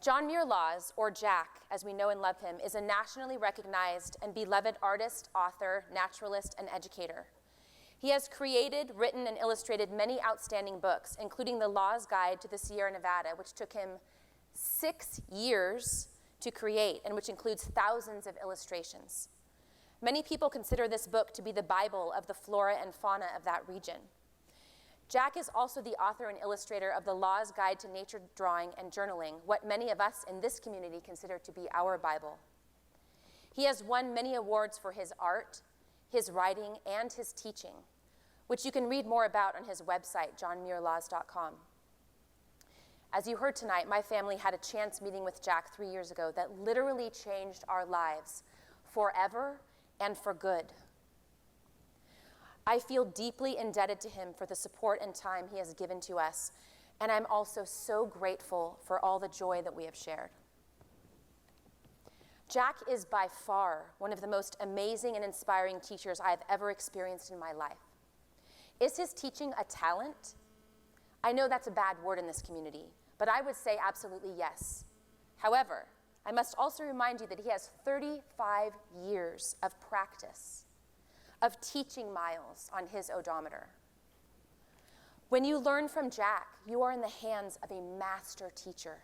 John Muir Laws, or Jack, as we know and love him, is a nationally recognized and beloved artist, author, naturalist, and educator. He has created, written, and illustrated many outstanding books, including The Laws Guide to the Sierra Nevada, which took him 6 years to create and which includes thousands of illustrations. Many people consider this book to be the Bible of the flora and fauna of that region. Jack is also the author and illustrator of The Laws Guide to Nature Drawing and Journaling, what many of us in this community consider to be our Bible. He has won many awards for his art, his writing, and his teaching, which you can read more about on his website, johnmuirlaws.com. As you heard tonight, my family had a chance meeting with Jack 3 years ago that literally changed our lives forever and for good. I feel deeply indebted to him for the support and time he has given to us, and I'm also so grateful for all the joy that we have shared. Jack is by far one of the most amazing and inspiring teachers I have ever experienced in my life. Is his teaching a talent? I know that's a bad word in this community, but I would say absolutely yes. However, I must also remind you that he has 35 years of practice, of teaching miles on his odometer. When you learn from Jack, you are in the hands of a master teacher.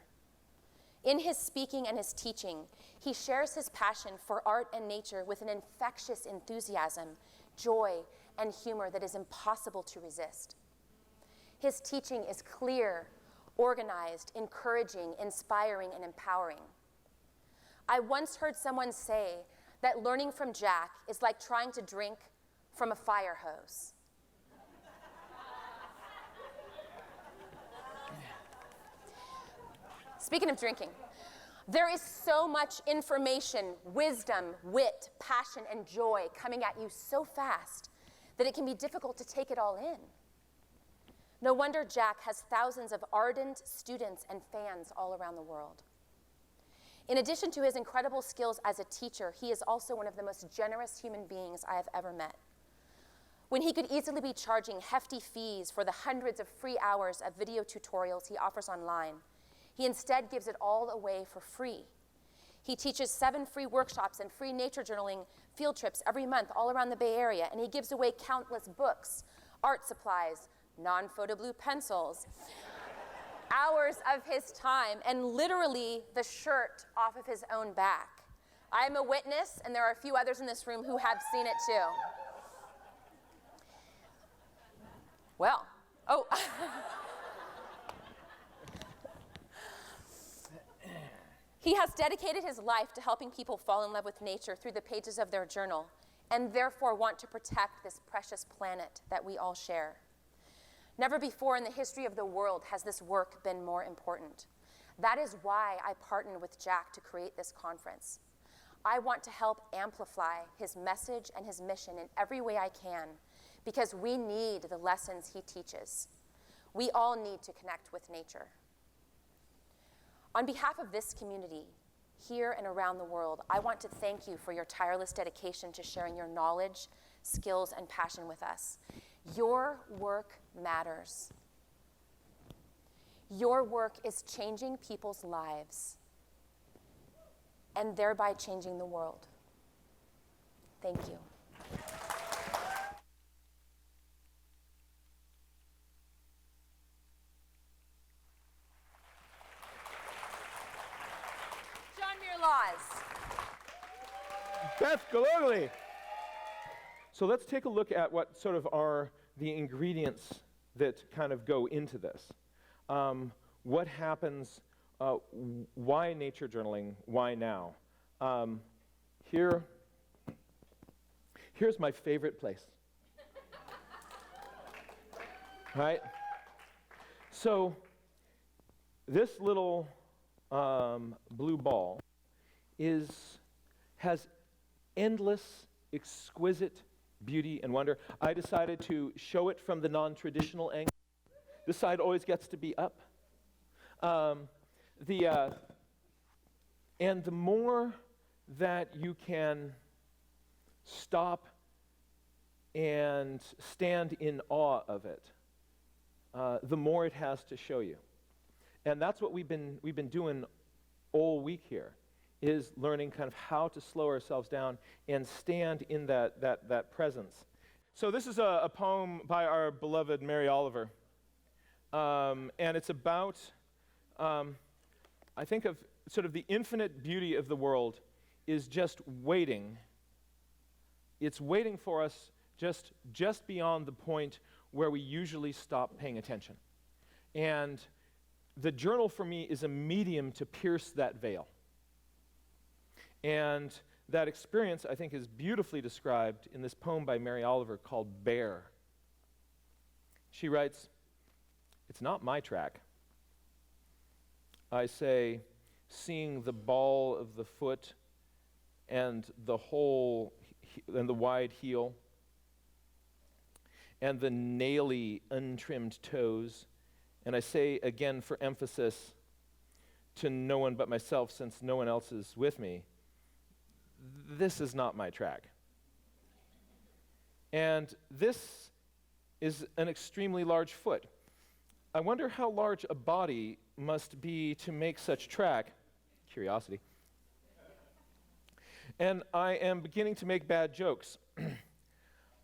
In his speaking and his teaching, he shares his passion for art and nature with an infectious enthusiasm, joy, and humor that is impossible to resist. His teaching is clear, organized, encouraging, inspiring, and empowering. I once heard someone say that learning from Jack is like trying to drink from a fire hose. Speaking of drinking, there is so much information, wisdom, wit, passion, and joy coming at you so fast that it can be difficult to take it all in. No wonder Jack has thousands of ardent students and fans all around the world. In addition to his incredible skills as a teacher, he is also one of the most generous human beings I have ever met. When he could easily be charging hefty fees for the hundreds of free hours of video tutorials he offers online, he instead gives it all away for free. He teaches 7 free workshops and free nature journaling field trips every month all around the Bay Area, and he gives away countless books, art supplies, non-photo blue pencils, hours of his time, and literally the shirt off of his own back. I'm a witness, and there are a few others in this room who have seen it too. Well, he has dedicated his life to helping people fall in love with nature through the pages of their journal, and therefore want to protect this precious planet that we all share. Never before in the history of the world has this work been more important. That is why I partnered with Jack to create this conference. I want to help amplify his message and his mission in every way I can, because we need the lessons he teaches. We all need to connect with nature. On behalf of this community, here and around the world, I want to thank you for your tireless dedication to sharing your knowledge, skills, and passion with us. Your work matters. Your work is changing people's lives and thereby changing the world. Thank you. John Muir Laws. Beth Galogly. So let's take a look at what sort of are the ingredients that kind of go into this. What happens, why nature journaling, why now? Here's my favorite place. Right? So this little blue ball has endless, exquisite beauty and wonder. I decided to show it from the non-traditional angle. This side always gets to be up. And the more that you can stop and stand in awe of it, the more it has to show you. And that's what we've been doing all week here, is learning kind of how to slow ourselves down and stand in that presence. So this is a poem by our beloved Mary Oliver. And it's about, I think of sort of the infinite beauty of the world is just waiting. It's waiting for us just beyond the point where we usually stop paying attention. And the journal for me is a medium to pierce that veil. And that experience, I think, is beautifully described in this poem by Mary Oliver called Bear. She writes, "It's not my track. I say, seeing the ball of the foot and the hole and the wide heel and the naily untrimmed toes, and I say again for emphasis to no one but myself, since no one else is with me, this is not my track." And this is an extremely large foot. I wonder how large a body must be to make such track. Curiosity. And I am beginning to make bad jokes.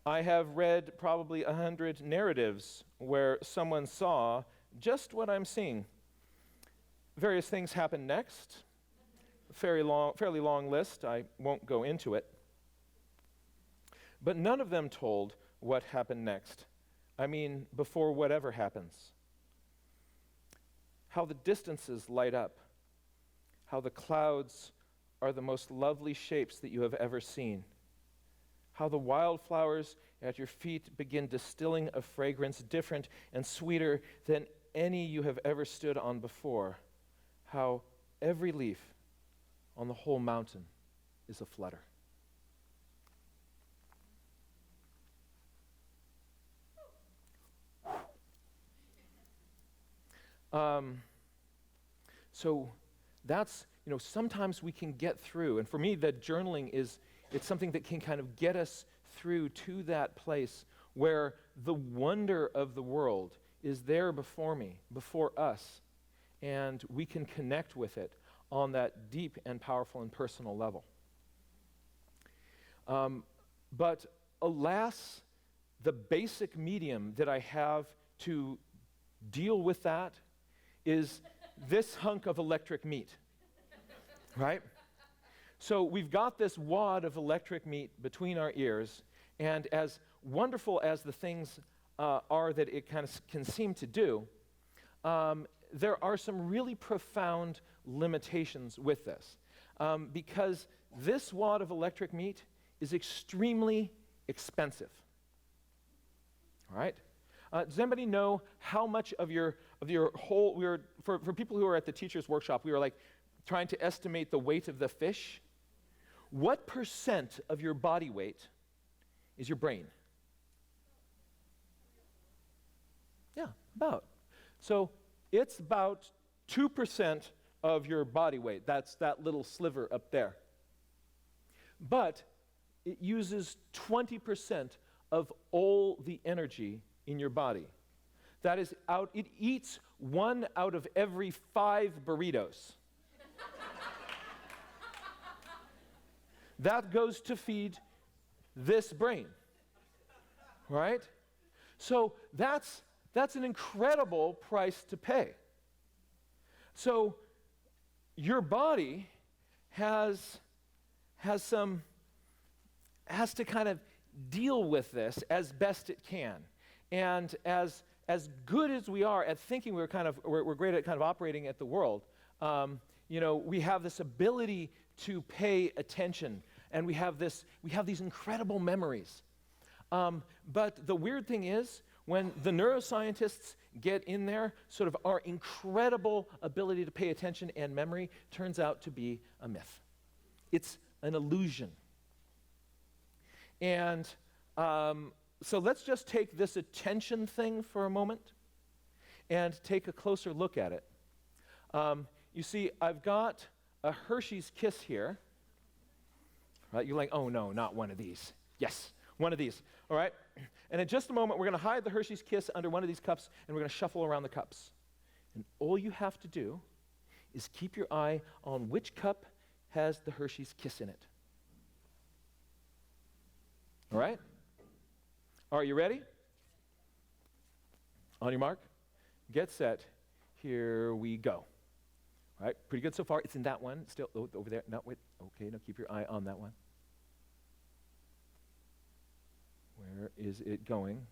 I have read probably 100 narratives where someone saw just what I'm seeing. Various things happen next. Fairly long list. I won't go into it. But none of them told what happened next. I mean, before whatever happens. How the distances light up. How the clouds are the most lovely shapes that you have ever seen. How the wildflowers at your feet begin distilling a fragrance different and sweeter than any you have ever stood on before. How every leaf on the whole mountain is a flutter. So that's, sometimes we can get through, and for me, that journaling it's something that can kind of get us through to that place where the wonder of the world is there before me, before us, and we can connect with it on that deep and powerful and personal level. But alas, the basic medium that I have to deal with that is this hunk of electric meat, right? So we've got this wad of electric meat between our ears, and as wonderful as the things are that it kind of can seem to do, there are some really profound limitations with this, because this wad of electric meat is extremely expensive. All right? Does anybody know how much of your whole, for people who are at the teacher's workshop, we were like trying to estimate the weight of the fish. What % of your body weight is your brain? Yeah, about. So it's about 2% of your body weight. That's that little sliver up there. But it uses 20% of all the energy in your body. That is it eats 1 out of every 5 burritos. That goes to feed this brain, right? So that's an incredible price to pay. So your body has to kind of deal with this as best it can. And as good as we are at thinking we're great at kind of operating at the world, we have this ability to pay attention, and we have these incredible memories. But the weird thing is, when the neuroscientists get in there, sort of our incredible ability to pay attention and memory turns out to be a myth. It's an illusion. And so let's just take this attention thing for a moment and take a closer look at it. You see, I've got a Hersheys Kiss here. Right? You're like, oh no, not one of these. Yes, one of these. All right? And in just a moment, we're going to hide the Hersheys Kiss under one of these cups, and we're going to shuffle around the cups. And all you have to do is keep your eye on which cup has the Hersheys Kiss in it. All right? Are you ready? On your mark, get set, here we go. All right, pretty good so far. It's in that one, still over there. No, wait, okay, now keep your eye on that one. Where is it going?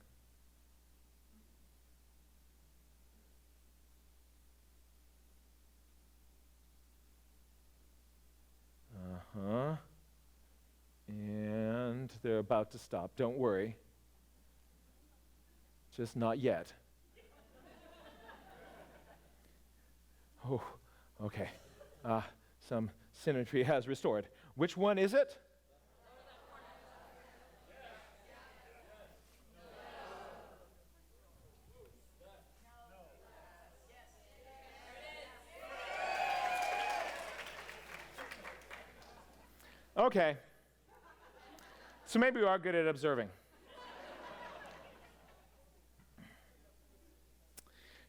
Uh-huh. And they're about to stop. Don't worry. Just not yet. Oh, okay. Some symmetry has restored. Which one is it? Okay. So maybe we are good at observing.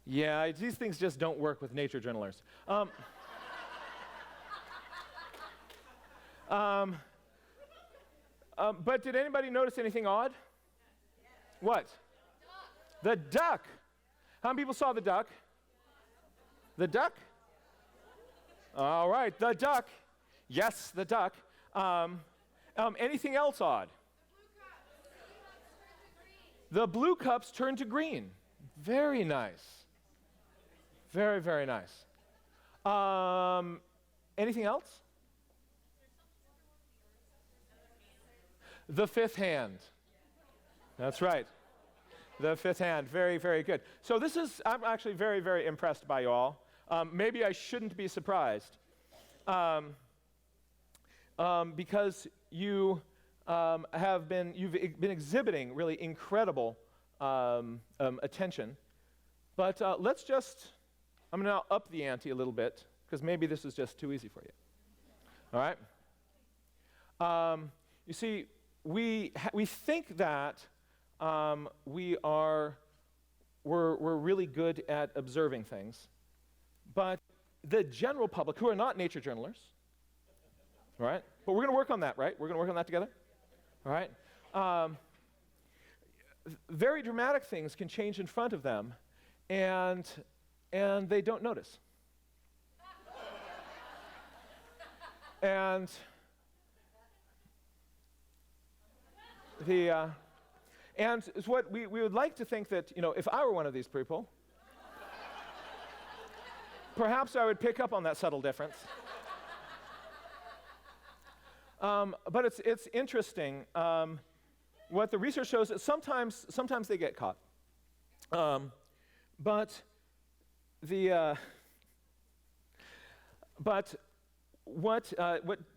Yeah, these things just don't work with nature journalers. But did anybody notice anything odd? What? The duck. How many people saw the duck? The duck? All right, the duck. Yes, the duck. Anything else odd? The blue cups turn to green. Very nice. Very, very nice. Anything else? The fifth hand. That's right. The fifth hand. Very, very good. So I'm actually very, very impressed by you all. Maybe I shouldn't be surprised. Because you've been exhibiting really incredible attention. But I'm going to now up the ante a little bit, because maybe this is just too easy for you. All right? You see, we think that we're really good at observing things, but the general public, who are not nature journalers, all right? But we're going to work on that, right? We're going to work on that together? All right? Very dramatic things can change in front of them, and they don't notice. And it's what we would like to think that, if I were one of these people, perhaps I would pick up on that subtle difference. But it's interesting. What the research shows is sometimes they get caught. But what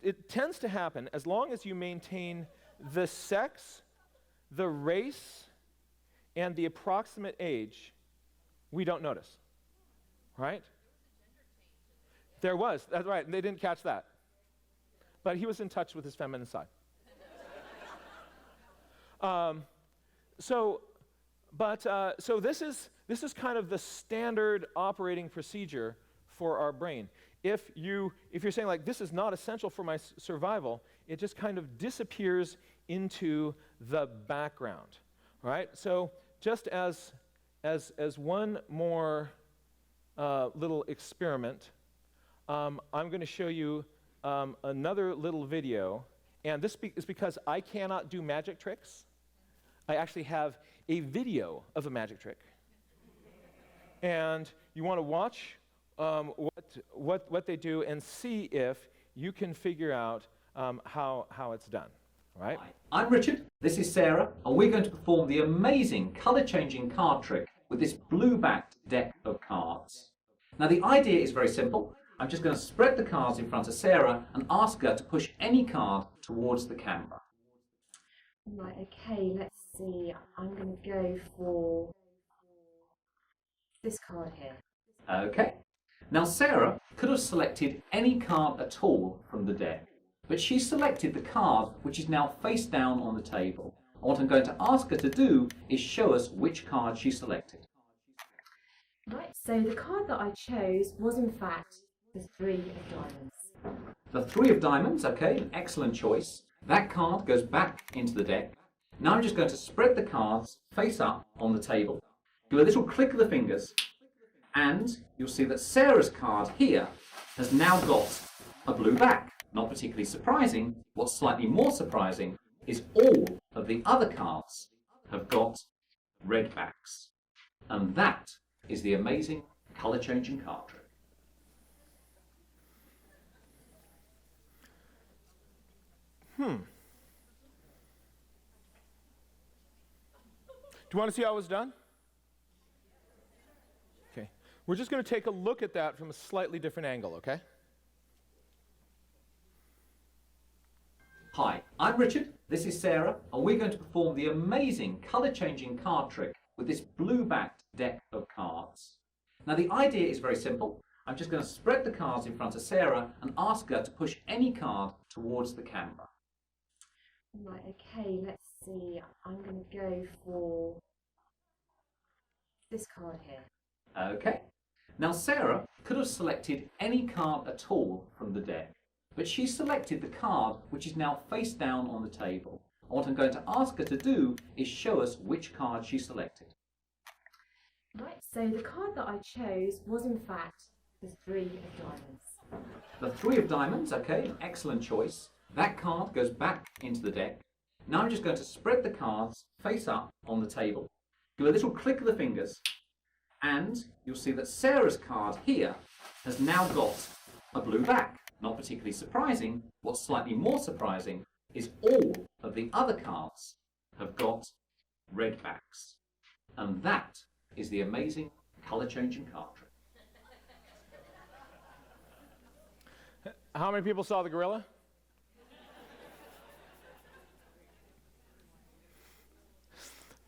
it tends to happen, as long as you maintain the sex, the race, and the approximate age, we don't notice. Right? There was. That's right. They didn't catch that. But he was in touch with his feminine side. So this is kind of the standard operating procedure for our brain. If you're saying, like, this is not essential for my survival, it just kind of disappears into the background, right? So just as one more little experiment, I'm going to show you another little video, and this is because I cannot do magic tricks. I actually have a video of a magic trick. And you want to watch what they do and see if you can figure out how it's done, right? Hi, I'm Richard, this is Sarah, and we're going to perform the amazing colour-changing card trick with this blue-backed deck of cards. Now the idea is very simple. I'm just going to spread the cards in front of Sarah and ask her to push any card towards the camera. Right, okay, let's see. I'm going to go for this card here. Okay. Now Sarah could have selected any card at all from the deck, but she selected the card which is now face down on the table. And what I'm going to ask her to do is show us which card she selected. Right, so the card that I chose was in fact The 3 of diamonds. The 3 of diamonds, okay, an excellent choice. That card goes back into the deck. Now I'm just going to spread the cards face up on the table. Do a little click of the fingers, and you'll see that Sarah's card here has now got a blue back. Not particularly surprising. What's slightly more surprising is all of the other cards have got red backs. And that is the amazing colour-changing card trick. Do you want to see how it was done? Okay. We're just going to take a look at that from a slightly different angle, okay? Hi, I'm Richard, this is Sarah, and we're going to perform the amazing colour-changing card trick with this blue-backed deck of cards. Now the idea is very simple. I'm just going to spread the cards in front of Sarah and ask her to push any card towards the camera. Right, okay, let's see. I'm going to go for this card here. Okay. Now Sarah could have selected any card at all from the deck, but she selected the card which is now face down on the table. And what I'm going to ask her to do is show us which card she selected. Right, so the card that I chose was in fact the 3 of diamonds. The 3 of diamonds, okay, an excellent choice. That card goes back into the deck. Now I'm just going to spread the cards face up on the table. Do a little click of the fingers, and you'll see that Sarah's card here has now got a blue back. Not particularly surprising. What's slightly more surprising is all of the other cards have got red backs. And that is the amazing colour-changing card trick. How many people saw the gorilla?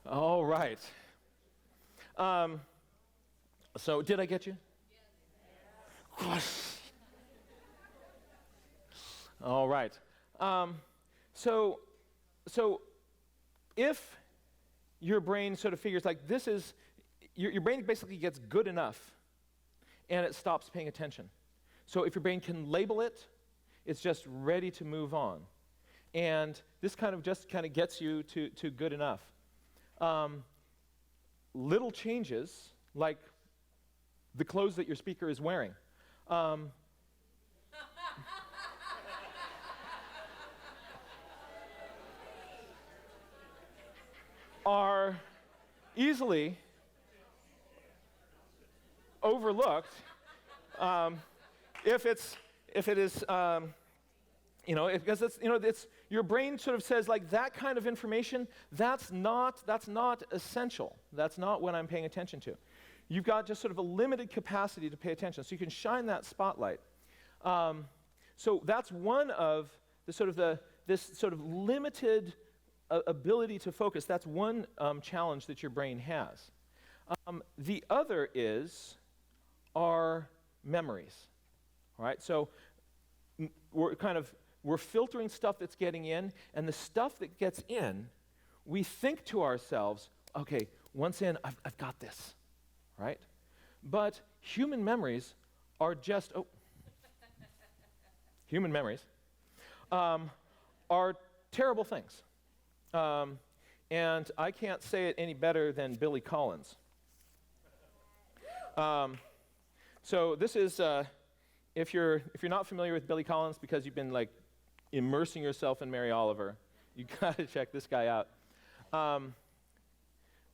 All right. So did I get you? All right. So if your brain sort of figures like this is, your brain basically gets good enough and it stops paying attention. So if your brain can label it, it's just ready to move on. And this kind of just kind of gets you to good enough. Little changes, like the clothes that your speaker is wearing, are easily overlooked if it is because it's your brain sort of says like that kind of information that's not essential. That's not what I'm paying attention to. You've got just sort of a limited capacity to pay attention, so you can shine that spotlight. So that's one of this sort of limited ability to focus. That's one challenge that your brain has. The other is our memories. All right, so we're filtering stuff that's getting in, and the stuff that gets in, we think to ourselves, okay, once in, I've got this, right? But human memories are just, human memories are terrible things. And I can't say it any better than Billy Collins. So this is, if you're not familiar with Billy Collins because you've been like immersing yourself in Mary Oliver, you got to check this guy out.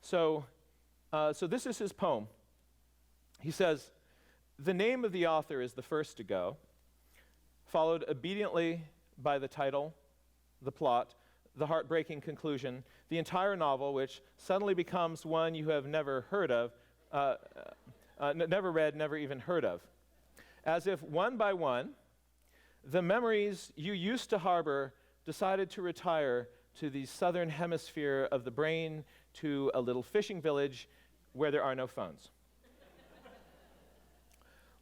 So this is his poem. He says, "The name of the author is the first to go, followed obediently by the title, the plot, the heartbreaking conclusion, the entire novel, which suddenly becomes one you have never heard of, never read, never even heard of. As if one by one, the memories you used to harbor decided to retire to the southern hemisphere of the brain, to a little fishing village where there are no phones.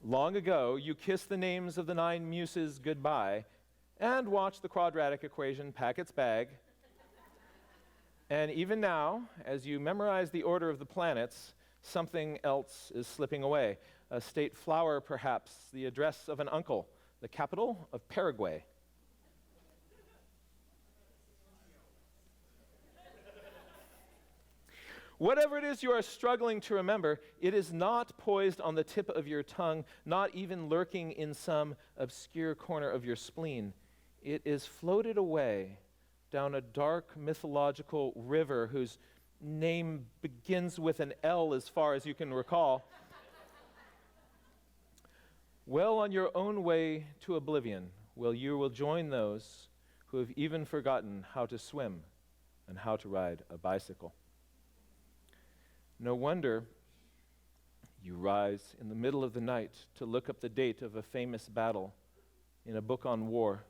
Long ago, you kissed the names of the 9 muses goodbye and watched the quadratic equation pack its bag. And even now, as you memorize the order of the planets, something else is slipping away. a state flower perhaps, the address of an uncle, the capital of Paraguay. Whatever it is you are struggling to remember, it is not poised on the tip of your tongue, not even lurking in some obscure corner of your spleen. It is floated away down a dark mythological river whose name begins with an L as far as you can recall. Well on your own way to oblivion, you will join those who have even forgotten how to swim and how to ride a bicycle. No wonder you rise in the middle of the night to look up the date of a famous battle in a book on war.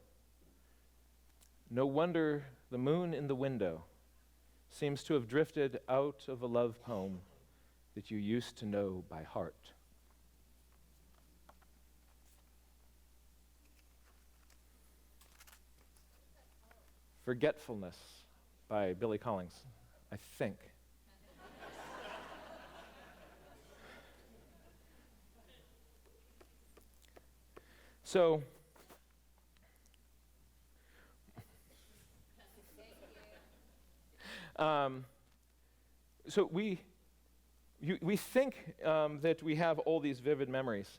No wonder the moon in the window seems to have drifted out of a love poem that you used to know by heart. Forgetfulness by Billy Collins, I think. So we think that we have all these vivid memories,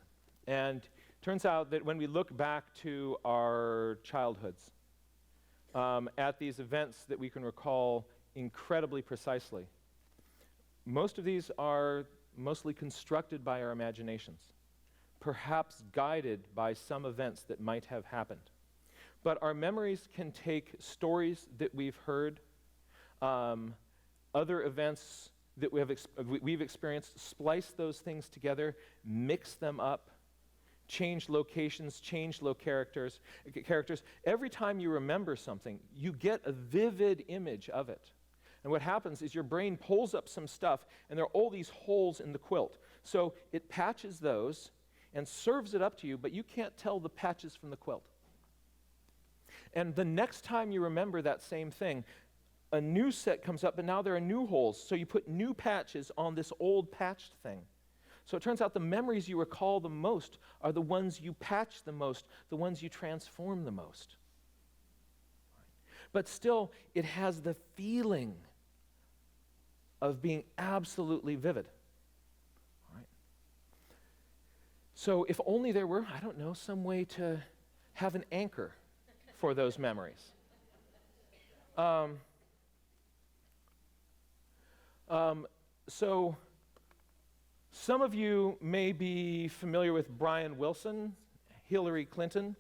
and turns out that when we look back to our childhoods, at these events that we can recall incredibly precisely, most of these are mostly constructed by our imaginations, perhaps guided by some events that might have happened. But our memories can take stories that we've heard, other events that we've experienced, splice those things together, mix them up, change locations, change characters. Every time you remember something, you get a vivid image of it. And what happens is your brain pulls up some stuff, and there are all these holes in the quilt. So it patches those and serves it up to you, but you can't tell the patches from the quilt. And the next time you remember that same thing, a new set comes up, but now there are new holes, so you put new patches on this old patched thing. So it turns out the memories you recall the most are the ones you patch the most, the ones you transform the most. But still, it has the feeling of being absolutely vivid. Right? So if only there were, I don't know, some way to have an anchor for those memories. So some of you may be familiar with Brian Wilson, Hillary Clinton.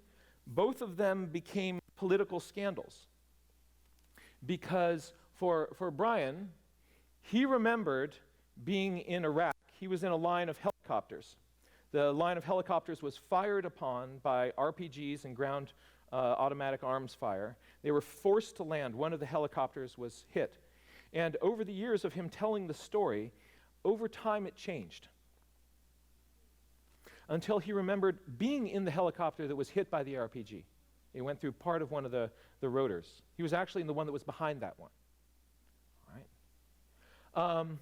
Both of them became political scandals because for Brian, he remembered being in Iraq. He was in a line of helicopters. The line of helicopters was fired upon by RPGs and ground automatic arms fire. They were forced to land. One of the helicopters was hit. And over the years of him telling the story, over time it changed. Until he remembered being in the helicopter that was hit by the RPG. It went through part of one of the rotors. He was actually in the one that was behind that one. All right?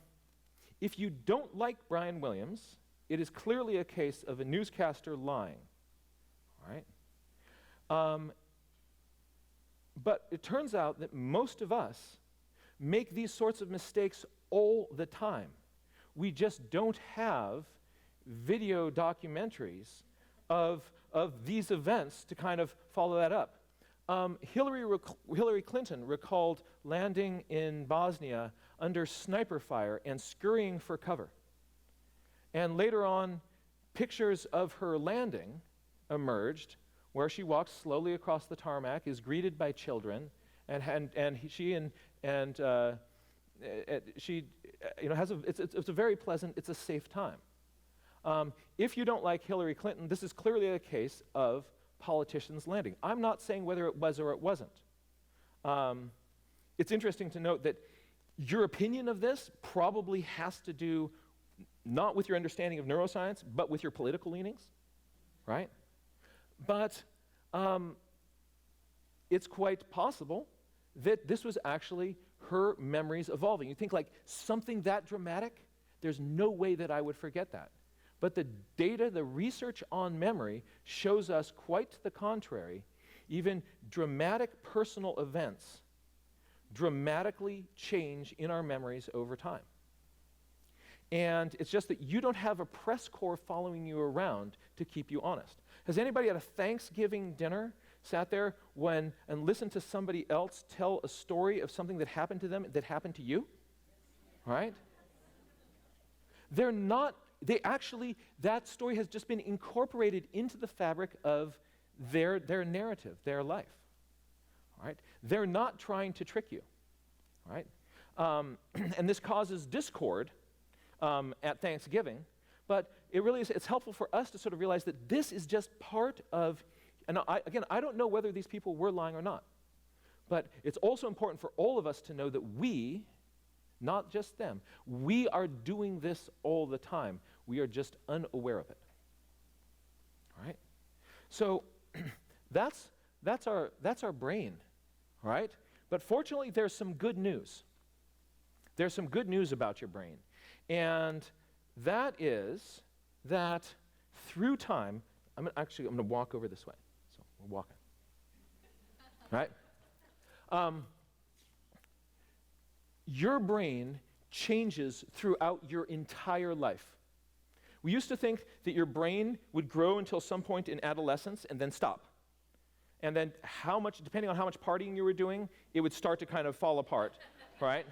If you don't like Brian Williams, it is clearly a case of a newscaster lying. All right? But it turns out that most of us make these sorts of mistakes all the time. We just don't have video documentaries of these events to kind of follow that up. Hillary Clinton recalled landing in Bosnia under sniper fire and scurrying for cover. And later on, pictures of her landing emerged where she walks slowly across the tarmac, is greeted by children, she has it's a very pleasant, it's a safe time. If you don't like Hillary Clinton, this is clearly a case of politicians landing. I'm not saying whether it was or it wasn't. It's interesting to note that your opinion of this probably has to do not with your understanding of neuroscience, but with your political leanings, right? But it's quite possible that this was actually her memories evolving. You think like something that dramatic, there's no way that I would forget that. But the data, the research on memory shows us quite to the contrary. Even dramatic personal events dramatically change in our memories over time. And it's just that you don't have a press corps following you around to keep you honest. Has anybody at a Thanksgiving dinner sat there and listened to somebody else tell a story of something that happened to them that happened to you? Right? That story has just been incorporated into the fabric of their narrative, their life. Right? They're not trying to trick you. Right? And this causes discord at Thanksgiving, but it's helpful for us to sort of realize that this is just part of, and I don't know whether these people were lying or not, but it's also important for all of us to know that we, not just them, we are doing this all the time. We are just unaware of it. All right? So that's our brain, all right? But fortunately, there's some good news. There's some good news about your brain. And that is that through time, I'm going to walk over this way. So we're walking. Right? Your brain changes throughout your entire life. We used to think that your brain would grow until some point in adolescence and then stop. And then depending on how much partying you were doing, it would start to kind of fall apart, right?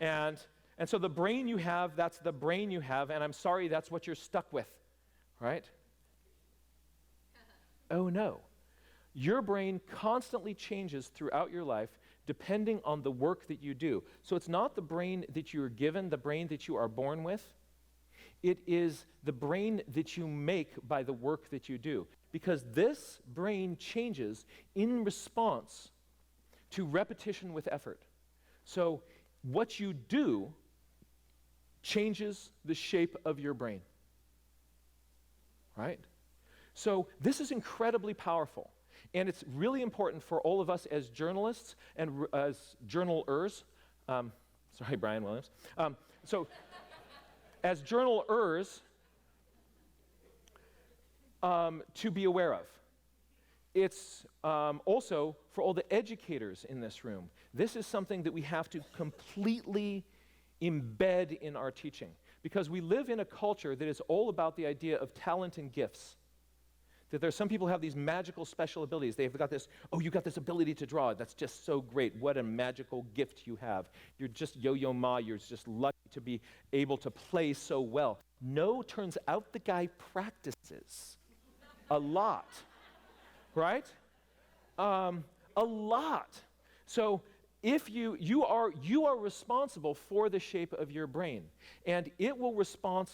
And so the brain you have, that's the brain you have, and I'm sorry, that's what you're stuck with, right? Oh no. Your brain constantly changes throughout your life depending on the work that you do. So it's not the brain that you are given, the brain that you are born with. It is the brain that you make by the work that you do. Because this brain changes in response to repetition with effort. So what you do changes the shape of your brain. Right? So this is incredibly powerful. And it's really important for all of us as journalists and as journalers. Sorry, Brian Williams. As journalers, to be aware of. It's also for all the educators in this room. This is something that we have to completely embed in our teaching, because we live in a culture that is all about the idea of talent and gifts. That there's some people who have these magical special abilities. They've got this, you got this ability to draw. That's just so great. What a magical gift you have. You're just yo-yo ma. You're just lucky to be able to play so well. No, turns out the guy practices a lot, right? A lot. So if you are responsible for the shape of your brain, and it will respond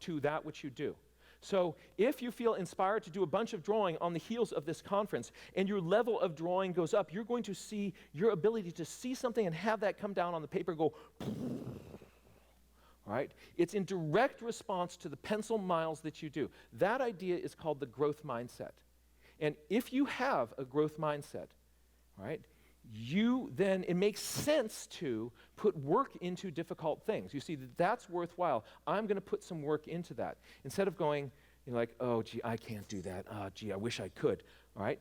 to that which you do. So if you feel inspired to do a bunch of drawing on the heels of this conference, and your level of drawing goes up, you're going to see your ability to see something and have that come down on the paper, go, right? It's in direct response to the pencil miles that you do. That idea is called the growth mindset. And if you have a growth mindset, right, it makes sense to put work into difficult things. You see, that's worthwhile. I'm going to put some work into that. Instead of going, oh, gee, I can't do that. Gee, I wish I could, all right?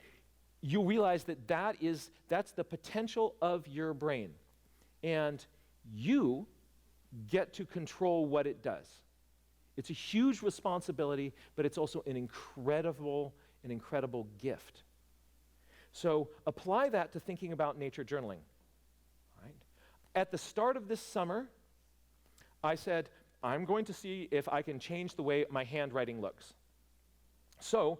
You realize that's the potential of your brain. And you get to control what it does. It's a huge responsibility, but it's also an incredible gift. So apply that to thinking about nature journaling. Right? At the start of this summer, I said, I'm going to see if I can change the way my handwriting looks. So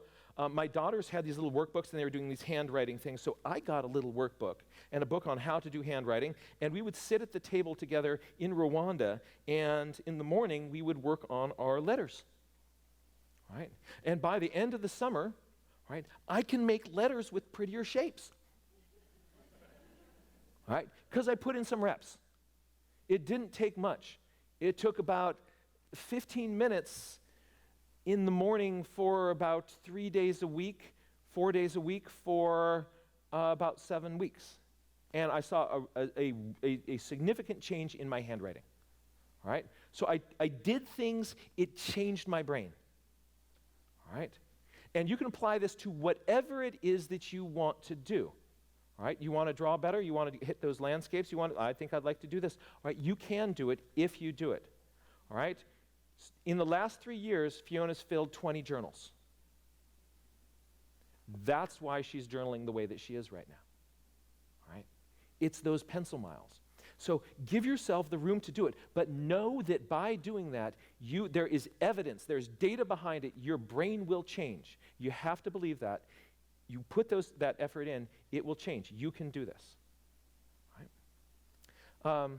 my daughters had these little workbooks, and they were doing these handwriting things, so I got a little workbook and a book on how to do handwriting, and we would sit at the table together in Rwanda, and in the morning, we would work on our letters. Right? And by the end of the summer, right, I can make letters with prettier shapes. Right? Because I put in some reps. It didn't take much. It took about 15 minutes in the morning for about 3 days a week, 4 days a week for about 7 weeks. And I saw a significant change in my handwriting. Right? So I did things, it changed my brain. All right? And you can apply this to whatever it is that you want to do. All right? You want to draw better? You want to hit those landscapes? I think I'd like to do this. All right? You can do it if you do it. All right? In the last 3 years, Fiona's filled 20 journals. That's why she's journaling the way that she is right now. All right? It's those pencil miles. So give yourself the room to do it, but know that by doing that, there is evidence, there's data behind it, your brain will change. You have to believe that. You put that effort in, it will change. You can do this. Right?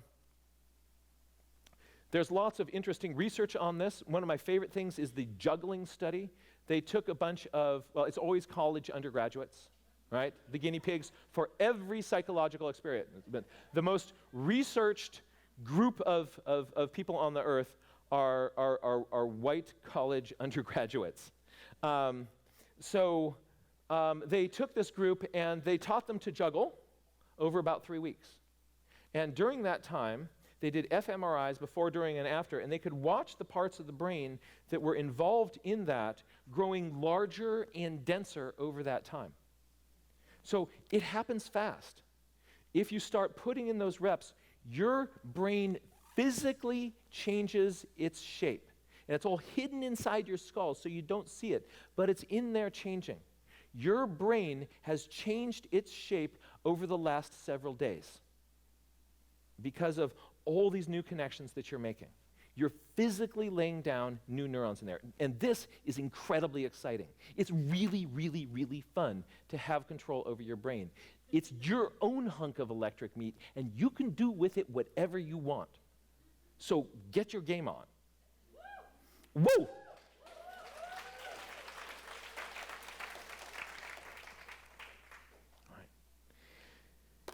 There's lots of interesting research on this. One of my favorite things is the Juggling study. They took a bunch of, well, it's always college undergraduates, right? The guinea pigs for every psychological experience. But the most researched group of people on the earth are white college undergraduates. So they took this group and they taught them to juggle over about 3 weeks. And during that time, they did fMRIs before, during, and after, and they could watch the parts of the brain that were involved in that growing larger and denser over that time. So it happens fast. If you start putting in those reps, your brain physically changes its shape. And it's all hidden inside your skull, so you don't see it, but it's in there changing. Your brain has changed its shape over the last several days because of all these new connections that you're making. You're physically laying down new neurons in there. And this is incredibly exciting. It's really, really, really fun to have control over your brain. It's your own hunk of electric meat, and you can do with it whatever you want. So get your game on. Woo! All right.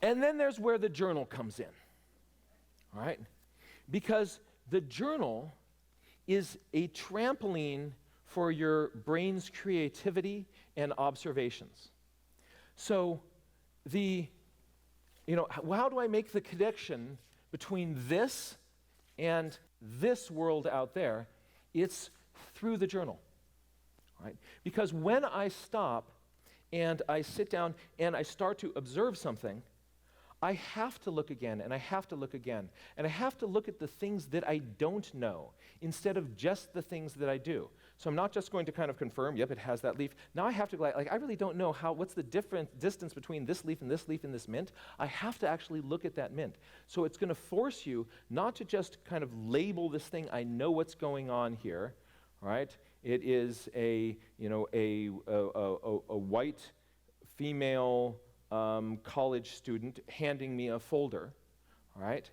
And then there's where the journal comes in. All right? Because the journal is a trampoline for your brain's creativity and observations. So how do I make the connection between this and this world out there? It's through the journal. All right? Because when I stop and I sit down and I start to observe something, I have to look again, and I have to look again. And I have to look at the things that I don't know instead of just the things that I do. So I'm not just going to kind of confirm, yep, it has that leaf. Now I have to go, I really don't know what's the different distance between this leaf and this leaf and this mint. I have to actually look at that mint. So it's going to force you not to just kind of label this thing, I know what's going on here, right? It is a white female college student handing me a folder, all right?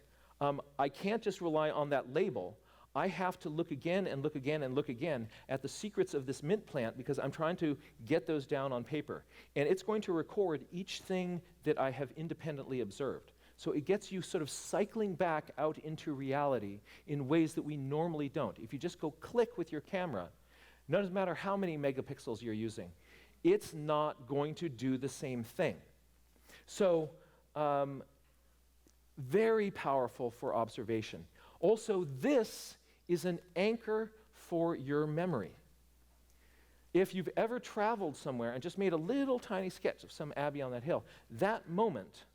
I can't just rely on that label. I have to look again and look again and look again at the secrets of this mint plant because I'm trying to get those down on paper. And it's going to record each thing that I have independently observed. So it gets you sort of cycling back out into reality in ways that we normally don't. If you just go click with your camera, no matter how many megapixels you're using, it's not going to do the same thing. So, very powerful for observation. Also, this is an anchor for your memory. If you've ever traveled somewhere and just made a little tiny sketch of some abbey on that hill, that moment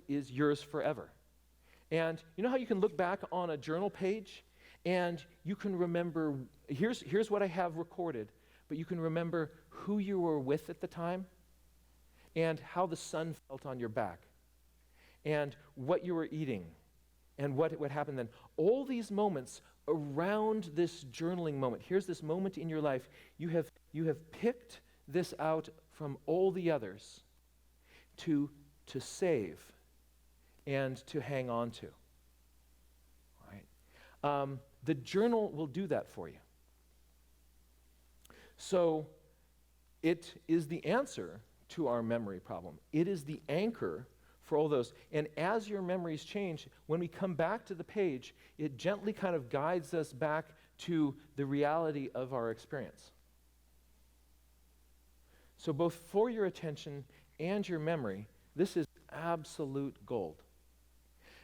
is yours forever. And you know how you can look back on a journal page and you can remember, here's what I have recorded, but you can remember who you were with at the time, and how the sun felt on your back, and what you were eating, and what happened then. All these moments around this journaling moment. Here's this moment in your life. You have picked this out from all the others to save and to hang on to. All right? The journal will do that for you. So it is the answer to our memory problem. It is the anchor for all those. And as your memories change, when we come back to the page, it gently kind of guides us back to the reality of our experience. So both for your attention and your memory, this is absolute gold.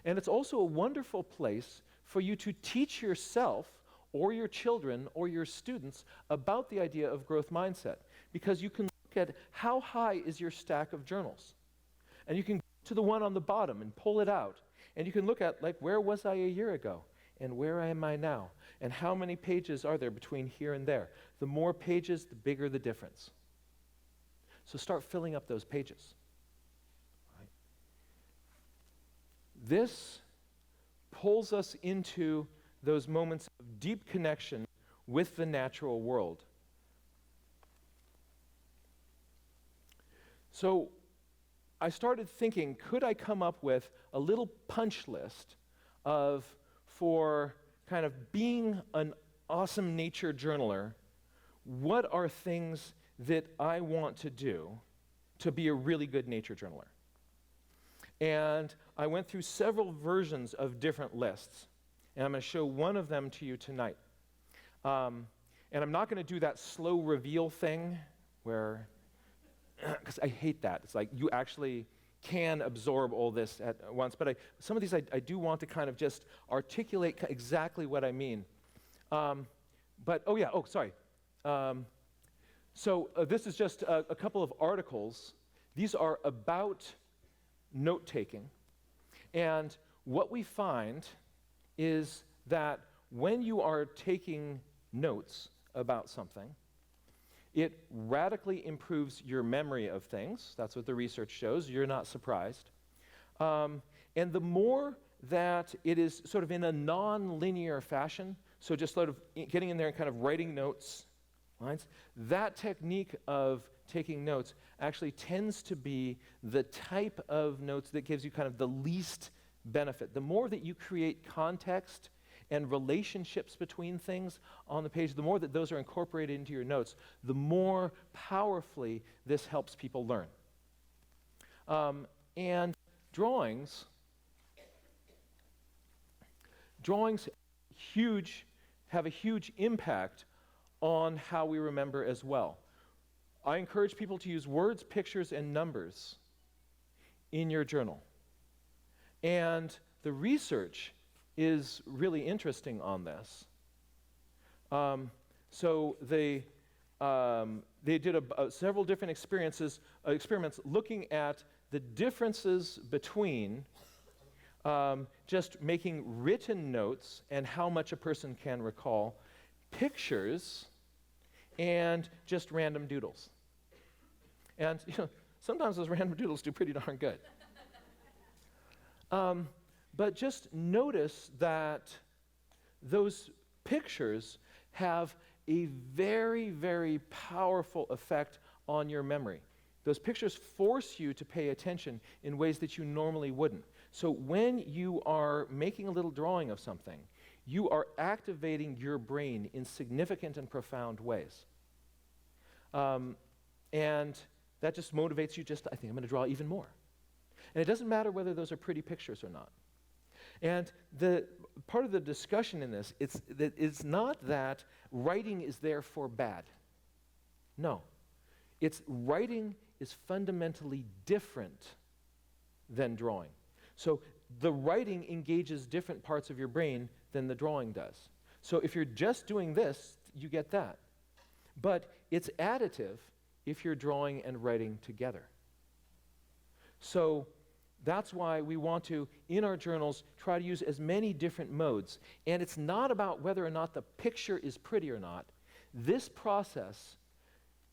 And it's also a wonderful place for you to teach yourself or your children or your students about the idea of growth mindset, because you can look at how high is your stack of journals. And you can go to the one on the bottom and pull it out. And you can look at, like, where was I a year ago? And where am I now? And how many pages are there between here and there? The more pages, the bigger the difference. So start filling up those pages. Right? This pulls us into those moments of deep connection with the natural world. So I started thinking, could I come up with a little punch list for kind of being an awesome nature journaler, what are things that I want to do to be a really good nature journaler? And I went through several versions of different lists, and I'm going to show one of them to you tonight. And I'm not going to do that slow reveal thing where, because I hate that. It's like you actually can absorb all this at once. But some of these I do want to kind of just articulate exactly what I mean. Sorry. This is just a couple of articles. These are about note-taking. And what we find is that when you are taking notes about something, it radically improves your memory of things. That's what the research shows. You're not surprised. And the more that it is sort of in a non-linear fashion, so just sort of getting in there and kind of writing notes, lines, that technique of taking notes actually tends to be the type of notes that gives you kind of the least benefit. The more that you create context and relationships between things on the page, the more that those are incorporated into your notes, the more powerfully this helps people learn. And drawings have a huge impact on how we remember as well. I encourage people to use words, pictures, and numbers in your journal. And the research is really interesting on this. So they did several different experiments looking at the differences between just making written notes and how much a person can recall, pictures, and just random doodles. And sometimes those random doodles do pretty darn good. But just notice that those pictures have a very, very powerful effect on your memory. Those pictures force you to pay attention in ways that you normally wouldn't. So when you are making a little drawing of something, you are activating your brain in significant and profound ways. And that just motivates you I think I'm going to draw even more. And it doesn't matter whether those are pretty pictures or not. And the part of the discussion in this, it's not that writing is therefore bad. No. It's writing is fundamentally different than drawing. So the writing engages different parts of your brain than the drawing does. So if you're just doing this, you get that. But it's additive if you're drawing and writing together. So that's why we want to, in our journals, try to use as many different modes. And it's not about whether or not the picture is pretty or not. This process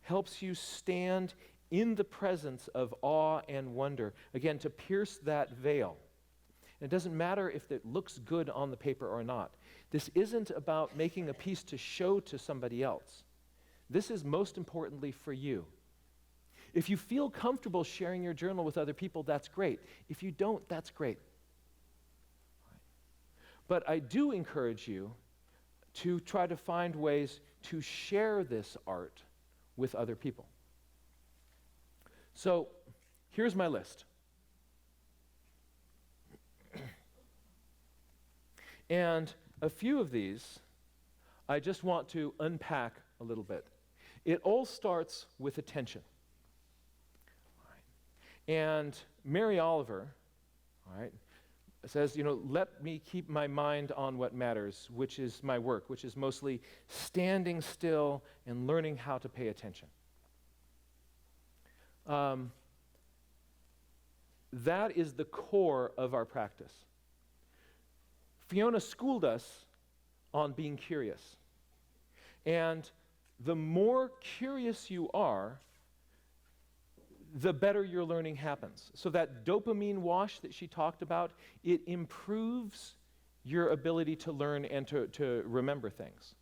helps you stand in the presence of awe and wonder, again, to pierce that veil. And it doesn't matter if it looks good on the paper or not. This isn't about making a piece to show to somebody else. This is most importantly for you. If you feel comfortable sharing your journal with other people, that's great. If you don't, that's great. But I do encourage you to try to find ways to share this art with other people. So here's my list. And a few of these I just want to unpack a little bit. It all starts with attention. And Mary Oliver, all right, says, let me keep my mind on what matters, which is my work, which is mostly standing still and learning how to pay attention. That is the core of our practice. Fiona schooled us on being curious. And the more curious you are, the better your learning happens. So that dopamine wash that she talked about, it improves your ability to learn and to remember things.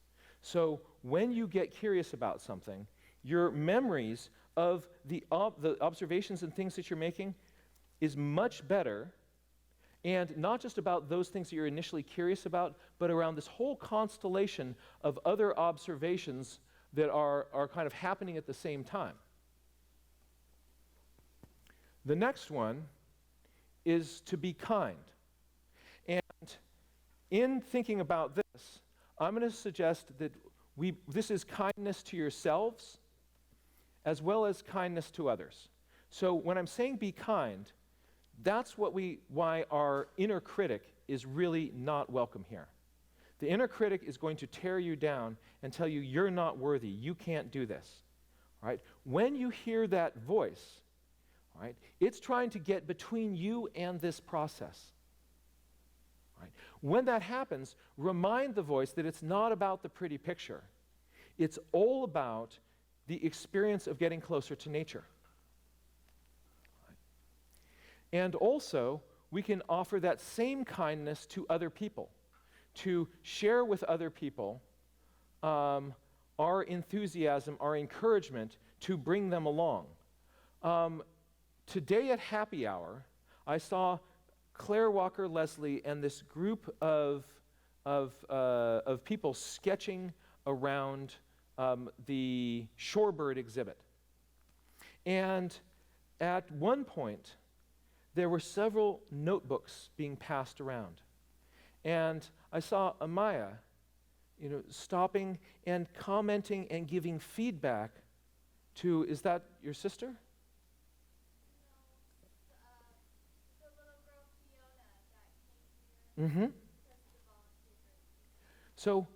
So when you get curious about something, your memories of the observations and things that you're making is much better, and not just about those things that you're initially curious about, but around this whole constellation of other observations that are kind of happening at the same time. The next one is to be kind. And in thinking about this, I'm going to suggest that this is kindness to yourselves as well as kindness to others. So when I'm saying be kind, that's why our inner critic is really not welcome here. The inner critic is going to tear you down and tell you you're not worthy, you can't do this. Right? When you hear that voice, right, it's trying to get between you and this process. Right? When that happens, remind the voice that it's not about the pretty picture. It's all about the experience of getting closer to nature. Right? And also, we can offer that same kindness to other people, to share with other people our enthusiasm, our encouragement to bring them along. Today at happy hour, I saw Claire Walker Leslie and this group of people sketching around the shorebird exhibit. And at one point, there were several notebooks being passed around. And I saw Amaya, stopping and commenting and giving feedback to, is that your sister? Mm-hmm. So,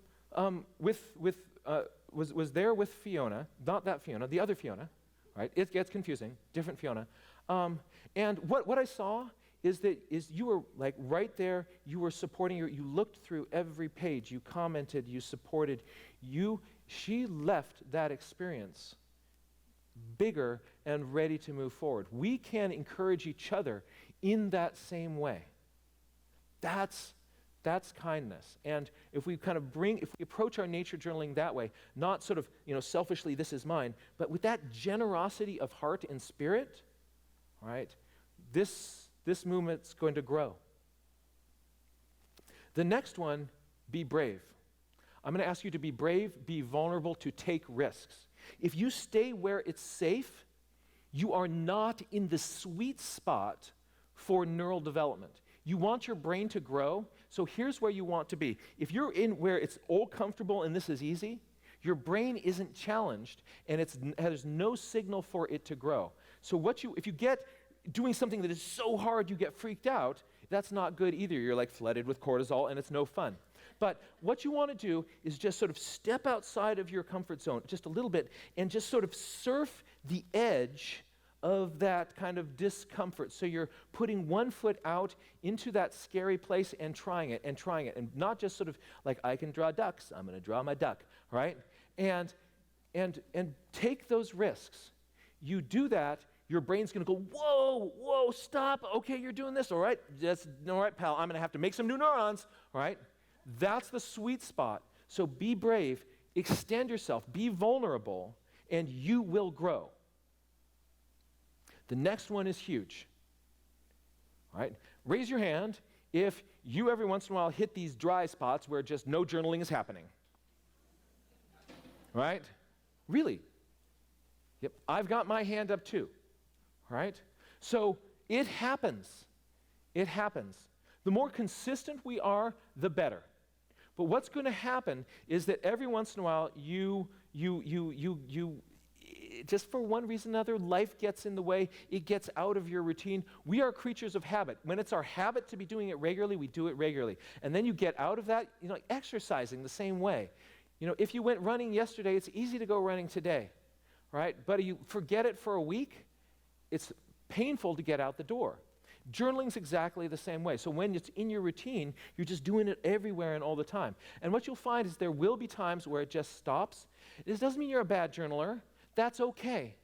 was there with Fiona, not that Fiona, the other Fiona, right? It gets confusing, different Fiona. And what I saw is you were like right there, you were supporting her, you looked through every page, you commented, you supported, she left that experience bigger and ready to move forward. We can encourage each other in that same way. That's kindness. And if we approach our nature journaling that way, not sort of, selfishly, this is mine, but with that generosity of heart and spirit, right, this movement's going to grow. The next one, be brave. I'm going to ask you to be brave, be vulnerable, to take risks. If you stay where it's safe, you are not in the sweet spot for neural development. You want your brain to grow, so here's where you want to be. If you're in where it's all comfortable and this is easy, your brain isn't challenged and there's no signal for it to grow. So if you get doing something that is so hard you get freaked out, that's not good either. You're like flooded with cortisol and it's no fun. But what you want to do is just sort of step outside of your comfort zone just a little bit and just sort of surf the edge of that kind of discomfort. So you're putting one foot out into that scary place and trying it, and not just sort of like, I can draw ducks, I'm going to draw my duck, right? And take those risks. You do that, your brain's going to go, whoa, stop, okay, you're doing this, all right, pal, I'm going to have to make some new neurons, all right? That's the sweet spot. So be brave, extend yourself, be vulnerable, and you will grow. The next one is huge. All right? Raise your hand if you every once in a while hit these dry spots where just no journaling is happening. Right? Really? Yep. I've got my hand up too. Right? So it happens. It happens. The more consistent we are, the better. But what's going to happen is that every once in a while just for one reason or another, life gets in the way. It gets out of your routine. We are creatures of habit. When it's our habit to be doing it regularly, we do it regularly. And then you get out of that, like exercising the same way. If you went running yesterday, it's easy to go running today, right? But you forget it for a week, it's painful to get out the door. Journaling's exactly the same way. So when it's in your routine, you're just doing it everywhere and all the time. And what you'll find is there will be times where it just stops. This doesn't mean you're a bad journaler. That's okay.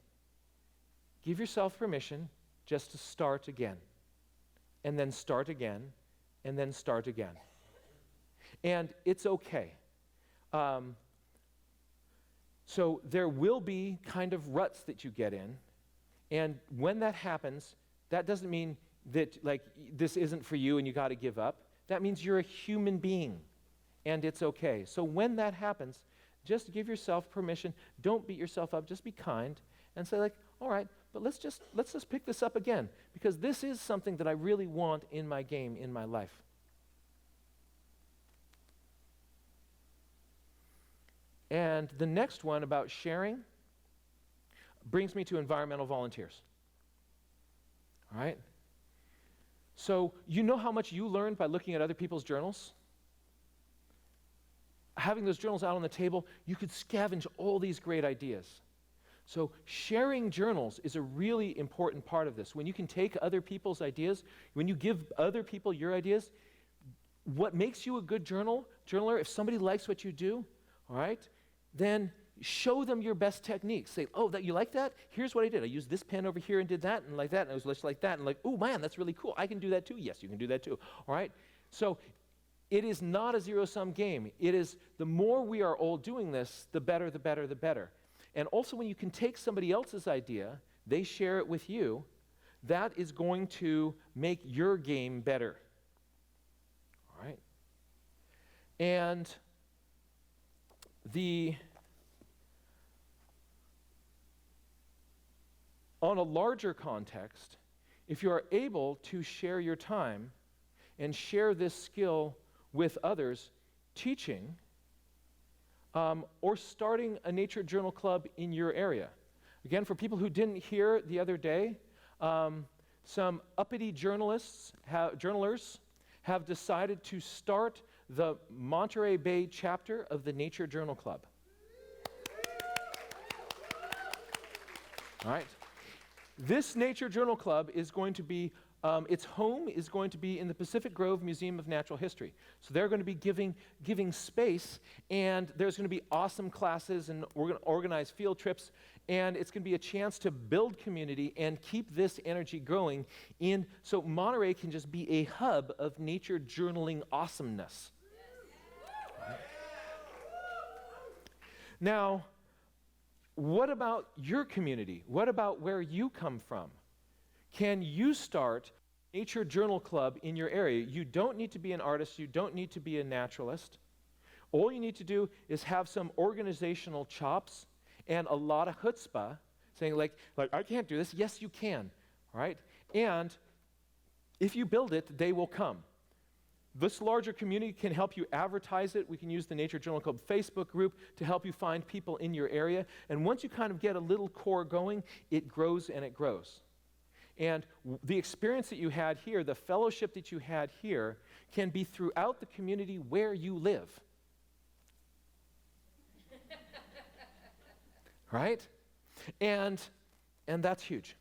Give yourself permission just to start again, and then start again, and then start again. And it's okay. So there will be kind of ruts that you get in, and when that happens, that doesn't mean that this isn't for you and you got to give up. That means you're a human being, and it's okay. So when that happens, just give yourself permission. Don't beat yourself up. Just be kind and say all right, but let's just pick this up again, because this is something that I really want in my game, in my life. And the next one about sharing brings me to environmental volunteers. All right? So you know how much you learned by looking at other people's journals? Having those journals out on the table, you could scavenge all these great ideas. So sharing journals is a really important part of this. When you can take other people's ideas, when you give other people your ideas, what makes you a good journaler, if somebody likes what you do, all right, then show them your best techniques. Say, oh, you like that? Here's what I did. I used this pen over here and did that and like that, and it was just like that, and oh man, that's really cool. I can do that too. Yes, you can do that too. All right? So it is not a zero-sum game. It is the more we are all doing this, the better, the better, the better. And also when you can take somebody else's idea, they share it with you, that is going to make your game better. All right? And on a larger context, if you are able to share your time and share this skill with others, teaching, or starting a nature journal club in your area. Again, for people who didn't hear the other day, some uppity journalers have decided to start the Monterey Bay chapter of the Nature Journal Club. All right. This Nature Journal Club is going to be, its home is going to be in the Pacific Grove Museum of Natural History. So they're going to be giving space, and there's going to be awesome classes, and we're going to organize field trips, and it's going to be a chance to build community and keep this energy growing so Monterey can just be a hub of nature journaling awesomeness. Right. Now, what about your community? What about where you come from? Can you start a nature journal club in your area? You don't need to be an artist. You don't need to be a naturalist. All you need to do is have some organizational chops and a lot of chutzpah, saying like I can't do this. Yes, you can, right? And if you build it, they will come. This larger community can help you advertise it. We can use the Nature Journal Club Facebook group to help you find people in your area. And once you kind of get a little core going, it grows and it grows. And the experience that you had here, the fellowship that you had here, can be throughout the community where you live. Right? And that's huge.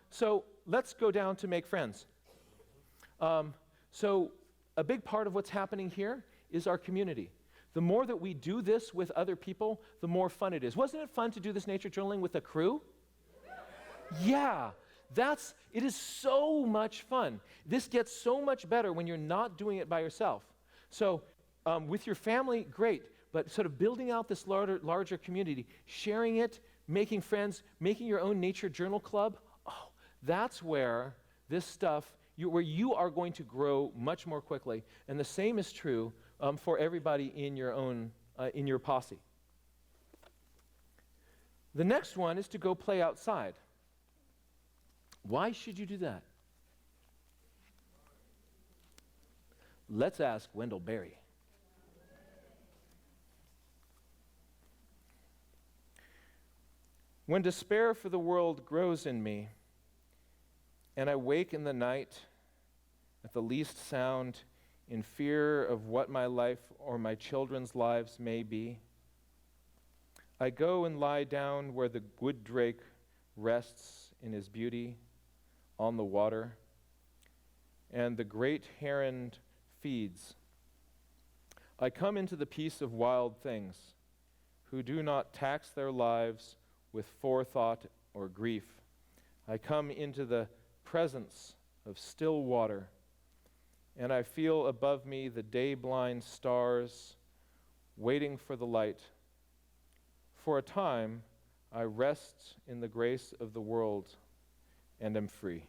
So let's go down to make friends. So a big part of what's happening here is our community. The more that we do this with other people, the more fun it is. Wasn't it fun to do this nature journaling with a crew? Yeah, it is so much fun. This gets so much better when you're not doing it by yourself. So with your family, great, but sort of building out this larger community, sharing it, making friends, making your own nature journal club, that's where this stuff, where you are going to grow much more quickly. And the same is true for everybody in your own, in your posse. The next one is to go play outside. Why should you do that? Let's ask Wendell Berry. When despair for the world grows in me, and I wake in the night at the least sound in fear of what my life or my children's lives may be, I go and lie down where the wood drake rests in his beauty on the water, and the great heron feeds. I come into the peace of wild things, who do not tax their lives with forethought or grief. I come into the presence of still water, and I feel above me the day-blind stars waiting for the light. For a time, I rest in the grace of the world and am free.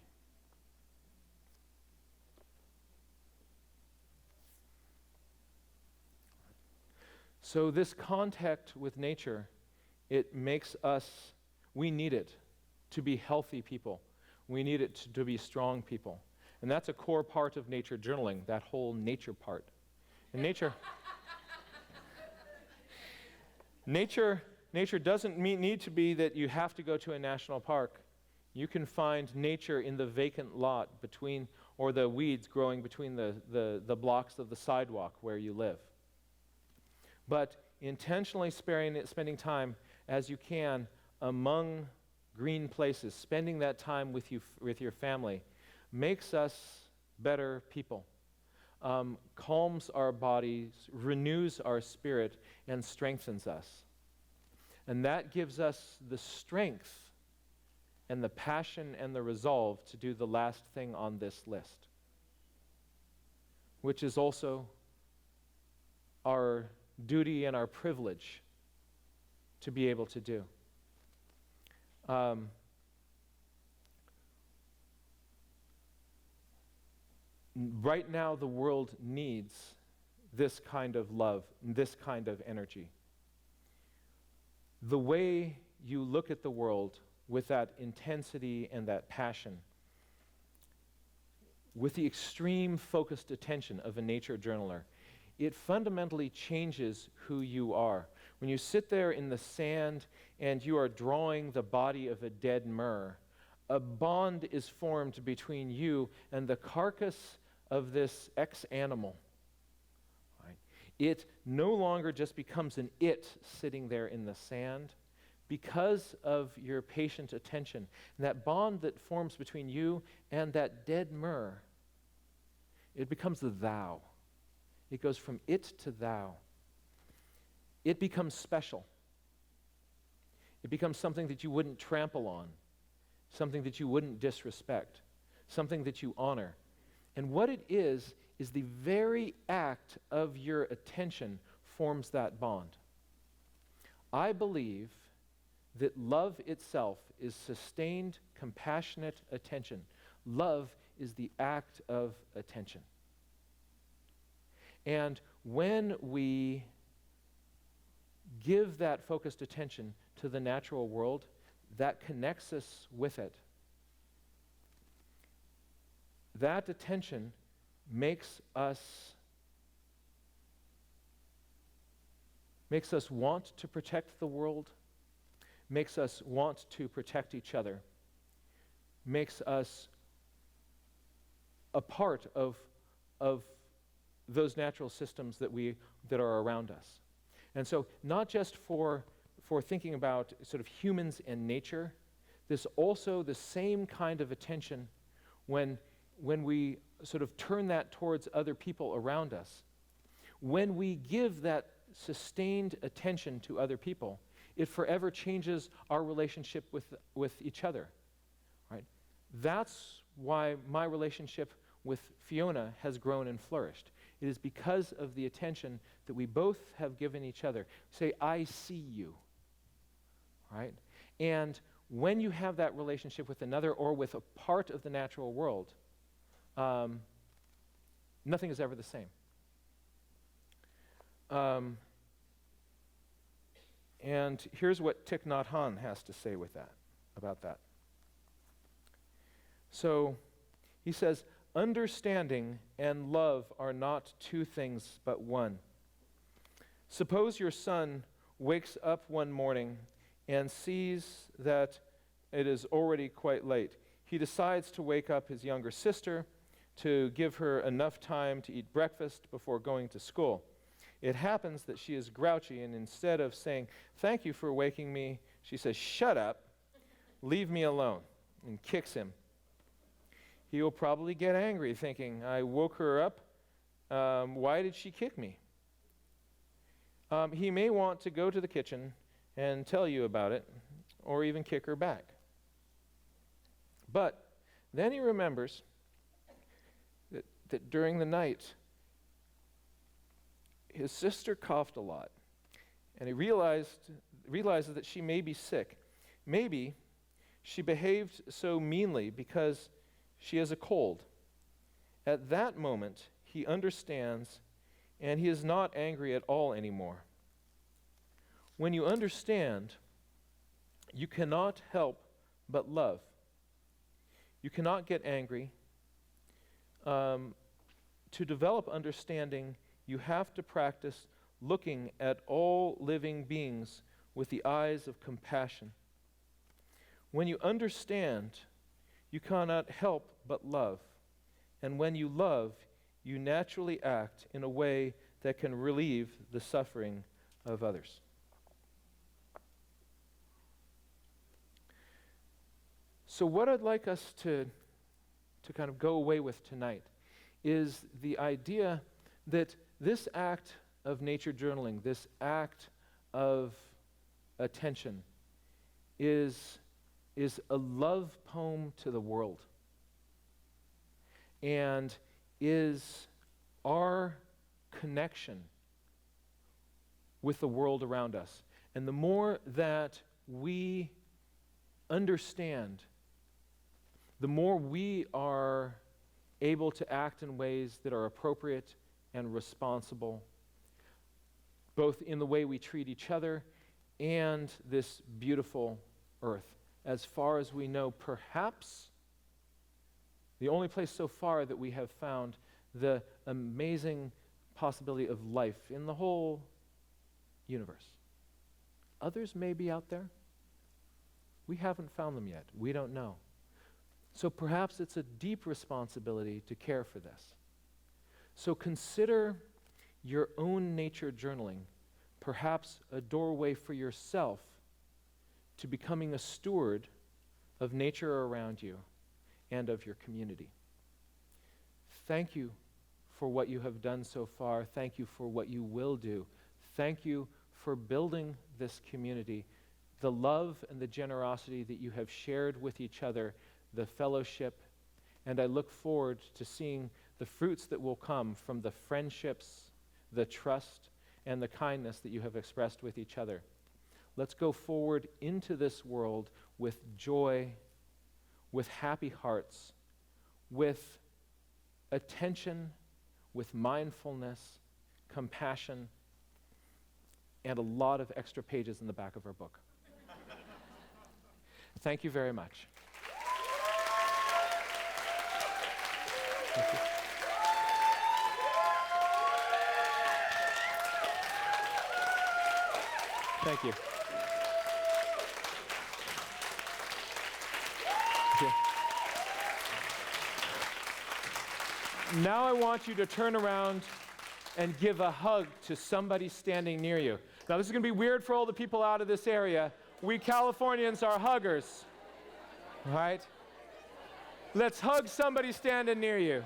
So this contact with nature, it makes us, we need it to be healthy people. We need it to be strong people. And that's a core part of nature journaling, that whole nature part. And nature doesn't need to be that you have to go to a national park. You can find nature in the vacant lot between, or the weeds growing between the blocks of the sidewalk where you live. But intentionally spending time as you can among green places, spending that time with your family, makes us better people, calms our bodies, renews our spirit, and strengthens us. And that gives us the strength and the passion and the resolve to do the last thing on this list, which is also our duty and our privilege to be able to do. Right now, the world needs this kind of love, this kind of energy. The way you look at the world with that intensity and that passion, with the extreme focused attention of a nature journaler, it fundamentally changes who you are. When you sit there in the sand and you are drawing the body of a dead Muir, a bond is formed between you and the carcass of this ex-animal. Right? It no longer just becomes an it sitting there in the sand because of your patient attention. And that bond that forms between you and that dead Muir, it becomes the thou. It goes from it to thou. It becomes special. It becomes something that you wouldn't trample on, something that you wouldn't disrespect, something that you honor. And what it is the very act of your attention forms that bond. I believe that love itself is sustained, compassionate attention. Love is the act of attention. And when we give that focused attention to the natural world, that connects us with it. That attention makes us want to protect the world, makes us want to protect each other, makes us a part of those natural systems that are around us. And so not just for thinking about sort of humans and nature, there's also the same kind of attention when we sort of turn that towards other people around us. When we give that sustained attention to other people, it forever changes our relationship with each other. Right? That's why my relationship with Fiona has grown and flourished. It is because of the attention that we both have given each other. Say, I see you. Right? And when you have that relationship with another or with a part of the natural world, nothing is ever the same. And here's what Thich Nhat Hanh has to say about that. So he says, understanding and love are not two things but one. Suppose your son wakes up one morning and sees that it is already quite late. He decides to wake up his younger sister to give her enough time to eat breakfast before going to school. It happens that she is grouchy, and instead of saying, "Thank you for waking me," she says, "Shut up, leave me alone," and kicks him. He will probably get angry, thinking, "I woke her up. Why did she kick me?" He may want to go to the kitchen and tell you about it, or even kick her back. But then he remembers that during the night, his sister coughed a lot, and he realizes that she may be sick. Maybe she behaved so meanly because she has a cold. At that moment, he understands, and he is not angry at all anymore. When you understand, you cannot help but love. You cannot get angry. To develop understanding, you have to practice looking at all living beings with the eyes of compassion. When you understand, you cannot help but love. And when you love, you naturally act in a way that can relieve the suffering of others. So what I'd like us to kind of go away with tonight is the idea that this act of nature journaling, this act of attention, is a love poem to the world, and is our connection with the world around us. And the more that we understand, the more we are able to act in ways that are appropriate and responsible, both in the way we treat each other and this beautiful earth. As far as we know, perhaps the only place so far that we have found the amazing possibility of life in the whole universe. Others may be out there. We haven't found them yet. We don't know. So perhaps it's a deep responsibility to care for this. So consider your own nature journaling, perhaps a doorway for yourself to becoming a steward of nature around you and of your community. Thank you for what you have done so far. Thank you for what you will do. Thank you for building this community, the love and the generosity that you have shared with each other, the fellowship, and I look forward to seeing the fruits that will come from the friendships, the trust, and the kindness that you have expressed with each other. Let's go forward into this world with joy, with happy hearts, with attention, with mindfulness, compassion, and a lot of extra pages in the back of our book. Thank you very much. Thank you. Thank you. Thank you. Now I want you to turn around and give a hug to somebody standing near you. Now this is going to be weird for all the people out of this area. We Californians are huggers. All right? Let's hug somebody standing near you.